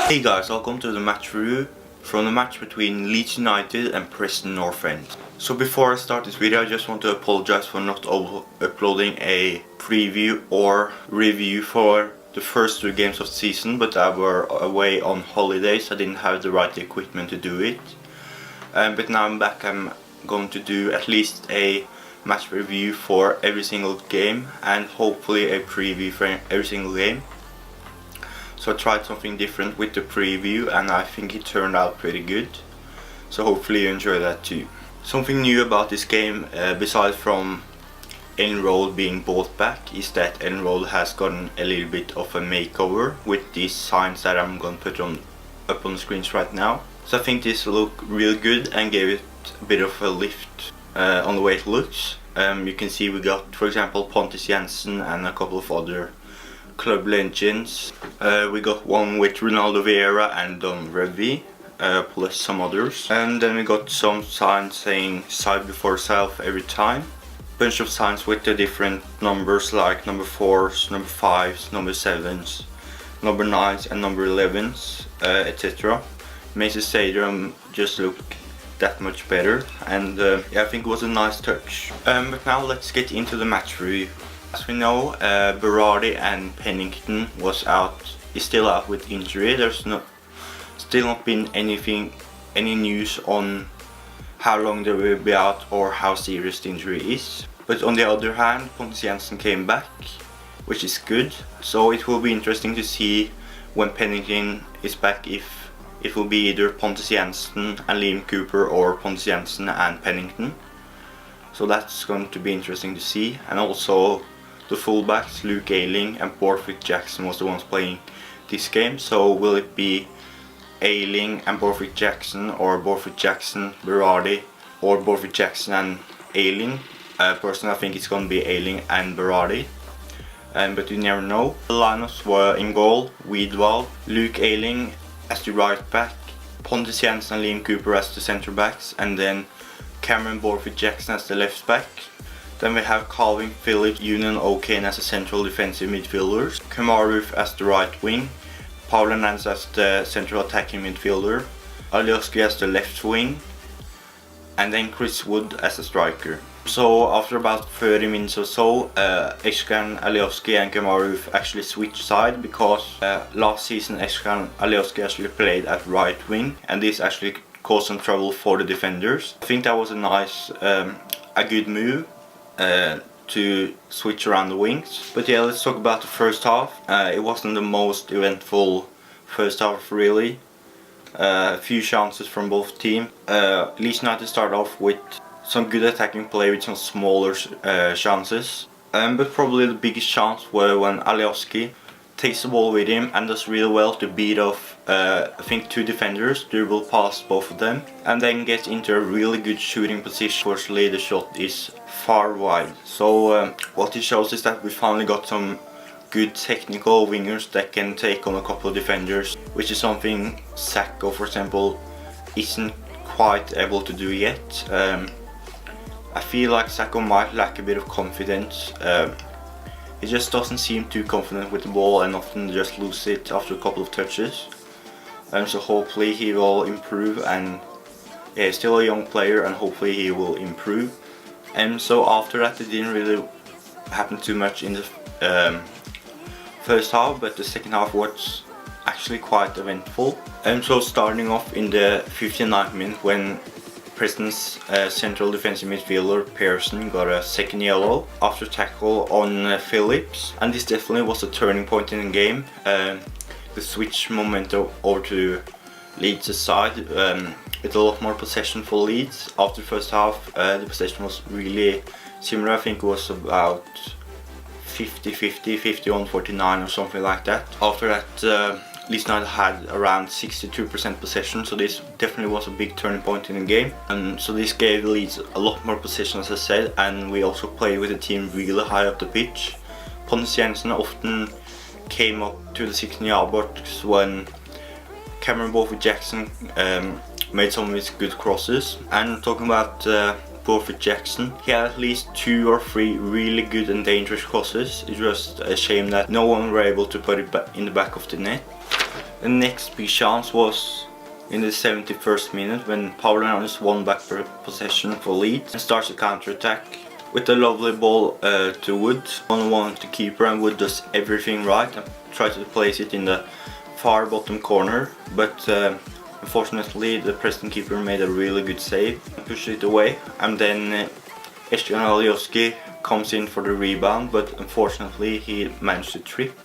Hey guys, welcome to the match review from the match between Leeds United and Preston North End. So before I start this video, I just want to apologize for not uploading a preview or review for the first two games of the season, but I were away on holidays. I didn't have the right equipment to do it. But now I'm back. I'm going to do at least a match review for every single game and hopefully a preview for every single game. So I tried something different with the preview and I think it turned out pretty good. So hopefully you enjoy that too. Something new about this game, besides from Enroll being bought back, is that Enroll has gotten a little bit of a makeover with these signs that I'm going to put up on the screens right now. So I think this look real good and gave it a bit of a lift on the way it looks. You can see we got, for example, Pontus Jansson and a couple of other club legends. We got one with Ronaldo Vieira and Don Revy, plus some others. And then we got some signs saying side before self every time. Bunch of signs with the different numbers like number 4s, number 5s, number 7s, number 9s and number 11s, etc. Makes the stadium just look that much better, and yeah, I think it was a nice touch. But now let's get into the match review. As we know, Berardi and Pennington is still out with injury. There's still not been any news on how long they will be out or how serious the injury is. But on the other hand, Pontus Jansson came back, which is good. So it will be interesting to see when Pennington is back if it will be either Pontus Jansson and Liam Cooper or Pontus Jansson and Pennington. So that's going to be interesting to see. And also the fullbacks, Luke Ayling and Borthwick Jackson, was the ones playing this game. So will it be Ayling and Borthwick Jackson, or Borthwick Jackson, Berardi, or Borthwick Jackson and Ayling? Personally, I think it's going to be Ayling and Berardi. But you never know. The lineups were in goal: Wiedwald, Luke Ayling as the right back, Pontus Jansson and Liam Cooper as the centre backs, and then Cameron Borthwick Jackson as the left back. Then we have Calvin Phillips, Union O'Kane as the central defensive midfielders, Kemaru as the right wing, Paul Nance as the central attacking midfielder, Alioski as the left wing, and then Chris Wood as the striker. So after about 30 minutes or so, Eshkan, Alioski and Kemaru actually switched side, because last season Eshkan Alioski actually played at right wing, and this actually caused some trouble for the defenders. I think that was a good move to switch around the wings. But yeah, let's talk about the first half. It wasn't the most eventful first half really. A few chances from both teams. Leeds United started off with some good attacking play with some smaller chances. But probably the biggest chance were when Alioski takes the ball with him and does really well to beat off I think 2 defenders, dribble past both of them, and then gets into a really good shooting position. Fortunately the shot is far wide. So what it shows is that we finally got some good technical wingers that can take on a couple of defenders, which is something Sacco, for example, isn't quite able to do yet. I feel like Sacco might lack a bit of confidence. He just doesn't seem too confident with the ball and often just loses it after a couple of touches. So hopefully he will improve, and yeah, he's still a young player and hopefully he will improve. And so after that it didn't really happen too much in the first half, but the second half was actually quite eventful. So starting off in the 59th minute, when Preston's central defensive midfielder Pearson got a second yellow after tackle on Phillips, and this definitely was a turning point in the game. The switch momentum over to Leeds' side, with a lot more possession for Leeds. After the first half, the possession was really similar. I think it was about 50-50, 51-49 or something like that. After that, Leeds United had around 62% possession, so this definitely was a big turning point in the game. And so this gave Leeds a lot more possession, as I said, and we also played with the team really high up the pitch. Pontus Jansson often came up to the 16-yard box when Cameron Borthwick Jackson made some of his good crosses. And talking about Borthwick Jackson, he had at least 2 or 3 really good and dangerous crosses. It's just a shame that no one were able to put it back in the back of the net. The next big chance was in the 71st minute when Paul Hernandez won back possession for Leeds and starts a counter-attack with a lovely ball to Wood. 1-1 to keeper, and Wood does everything right and tries to place it in the far bottom corner, but unfortunately the Preston keeper made a really good save and pushed it away, and then Lasogga comes in for the rebound, but unfortunately he managed to trip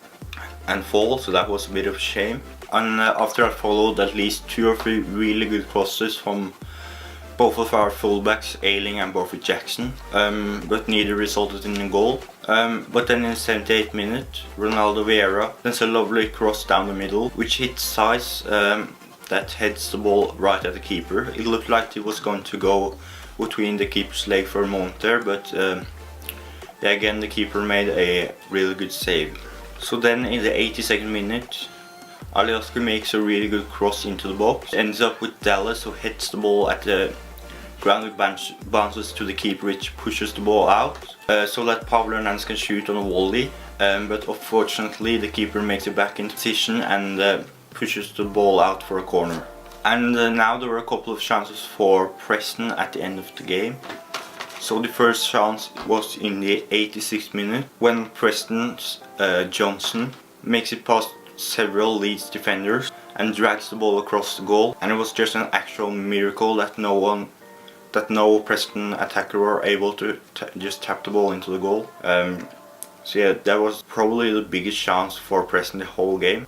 and fall, so that was a bit of a shame. And after I followed at least 2 or 3 really good crosses from both of our fullbacks, Ayling and Borthwick Jackson, but neither resulted in a goal. But then in the 78th minute, Ronaldo Vieira sends a lovely cross down the middle, which hits size that heads the ball right at the keeper. It looked like it was going to go between the keeper's leg for a moment there, but yeah, again the keeper made a really good save. So then in the 82nd minute, Lasogga makes a really good cross into the box, ends up with Dallas, who hits the ball at the ground with bounces to the keeper, which pushes the ball out so that Pablo Hernandez can shoot on a volley, but unfortunately the keeper makes it back in position and pushes the ball out for a corner. And now there were a couple of chances for Preston at the end of the game. So the first chance was in the 86th minute when Preston's Johnson makes it past several Leeds defenders and drags the ball across the goal, and it was just an actual miracle that no Preston attacker were able to just tap the ball into the goal. So yeah, that was probably the biggest chance for Preston the whole game.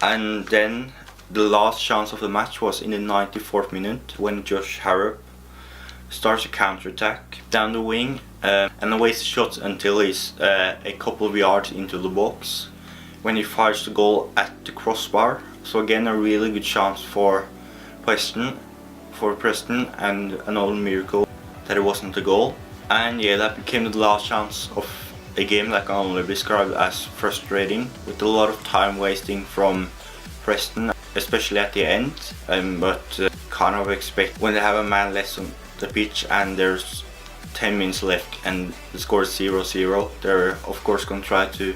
And then the last chance of the match was in the 94th minute when Josh Harrop starts a counter-attack down the wing and wastes the shots until he's a couple of yards into the box when he fires the goal at the crossbar. So again, a really good chance for Preston, and another miracle that it wasn't a goal. And yeah, that became the last chance of a game that can only be described as frustrating, with a lot of time wasting from Preston, especially at the end, but kind of expect when they have a man less on the pitch and there's 10 minutes left and the score is 0-0, they're of course going to try to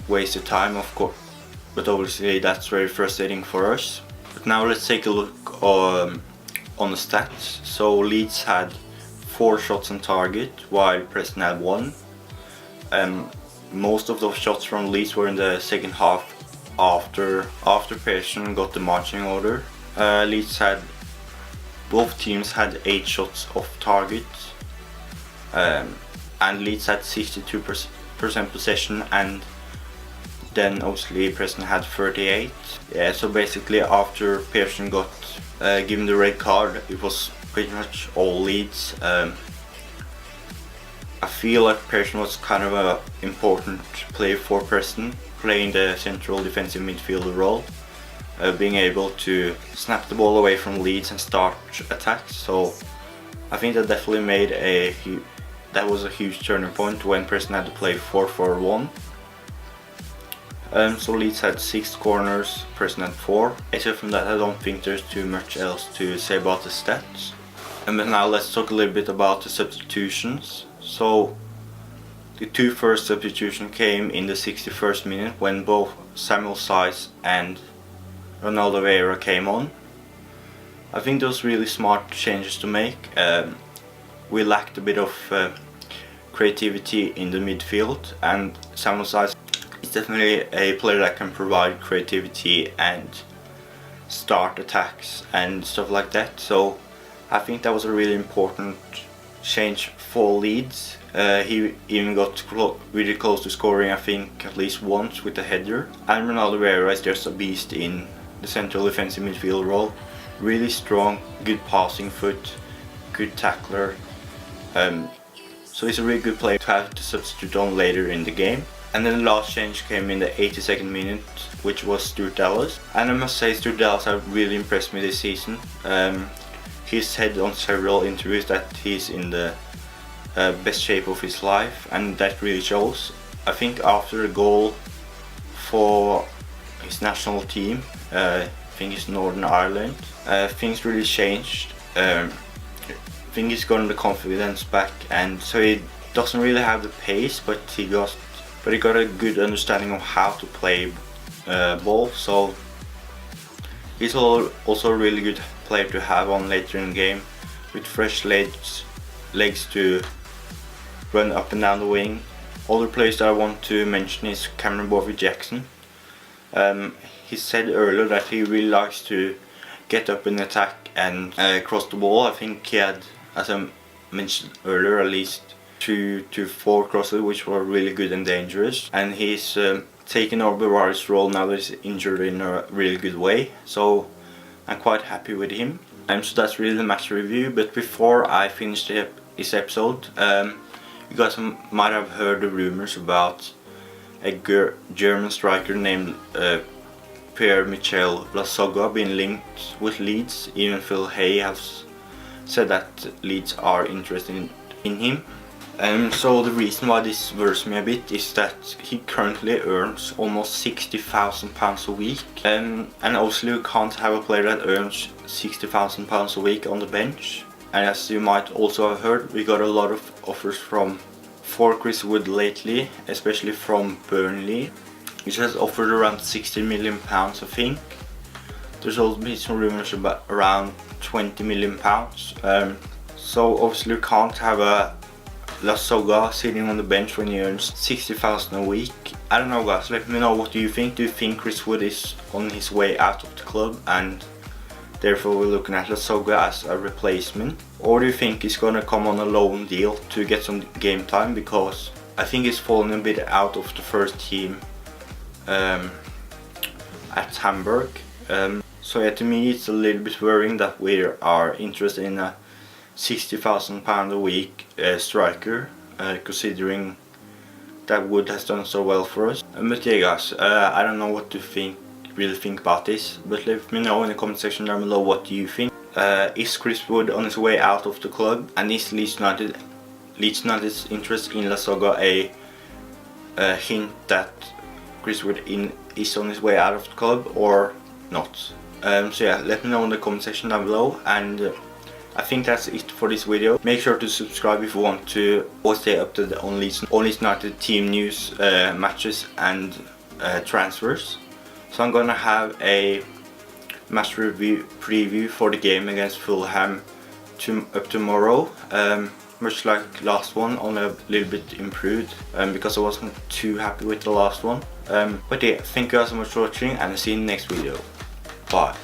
waste the time, of course, but obviously that's very frustrating for us. But now let's take a look on the stats. So Leeds had 4 shots on target while Preston had 1. Most of those shots from Leeds were in the second half after Pierre-Michel got the marching order. Both teams had 8 shots off target, and Leeds had 62% possession, and then obviously Preston had 38. Yeah, so basically after Pierre-Michel got given the red card, it was pretty much all Leeds. I feel like Pierre-Michel was kind of an important player for Preston, playing the central defensive midfielder role, being able to snap the ball away from Leeds and start attacks. So I think that definitely made that was a huge turning point when Preston had to play 4-4-1. So Leeds had 6 corners, Preston had 4. Except from that, I don't think there's too much else to say about the stats. And then now let's talk a little bit about the substitutions. So the 2 first substitutions came in the 61st minute when both Samuel Saiz and Ronaldo Vieira came on. I think those really smart changes to make. We lacked a bit of creativity in the midfield, and Samuel Saiz is definitely a player that can provide creativity and start attacks and stuff like that. So I think that was a really important change for Leeds. He even got really close to scoring, I think, at least once with a header. And Ronaldo Vieira is just a beast in the central defensive midfield role. Really strong, good passing foot, good tackler. So he's a really good player to have to substitute on later in the game. And then the last change came in the 82nd minute, which was Stuart Dallas. And I must say, Stuart Dallas has really impressed me this season. He's said on several interviews that he's in the best shape of his life, and that really shows. I think after the goal for his national team, I think it's Northern Ireland, things really changed. I think he's gotten the confidence back, and so he doesn't really have the pace, but he got but he got a good understanding of how to play ball, so he's also a really good player to have on later in the game, with fresh legs to run up and down the wing. Other players that I want to mention is Cameron Jackson. He said earlier that he really likes to get up in attack and cross the ball. I think he had, as I mentioned earlier, at least 2 to 4 crosses which were really good and dangerous, and he's taken over Barr's role now that he's injured in a really good way, so I'm quite happy with him. So that's really the match review, but before I finish this episode, you guys might have heard the rumors about a German striker named Pierre-Michel Lasogga being linked with Leeds. Even Phil Hay has said that Leeds are interested in him. So the reason why this worries me a bit is that he currently earns almost £60,000 a week, and obviously you can't have a player that earns £60,000 a week on the bench. And as you might also have heard, we got a lot of offers for Chris Wood lately, especially from Burnley, which has offered around £60 million, I think. There's also been some rumours about around £20 million. So obviously you can't have a Lasogga sitting on the bench when he earns £60,000 a week. I don't know, guys, let me know what do you think. Do you think Chris Wood is on his way out of the club and therefore we're looking at Lasogga as a replacement? Or do you think he's gonna come on a loan deal to get some game time, because I think he's fallen a bit out of the first team at Hamburg. So yeah, to me it's a little bit worrying that we are interested in a £60,000 a week striker, considering that Wood has done so well for us. But yeah, guys, I don't know what to really think about this, but let me know in the comment section down below what you think. Is Chris Wood on his way out of the club, and is Leeds United's interest in Lasogga a hint that Chris Wood is on his way out of the club or not? So yeah, let me know in the comment section down below, and I think that's it for this video. Make sure to subscribe if you want to always stay up to the on Leeds United team news, matches and transfers. So I'm gonna have a match preview for the game against Fulham up tomorrow. Much like last one, only a little bit improved because I wasn't too happy with the last one. But yeah, thank you guys so much for watching, and I'll see you in the next video. Bye.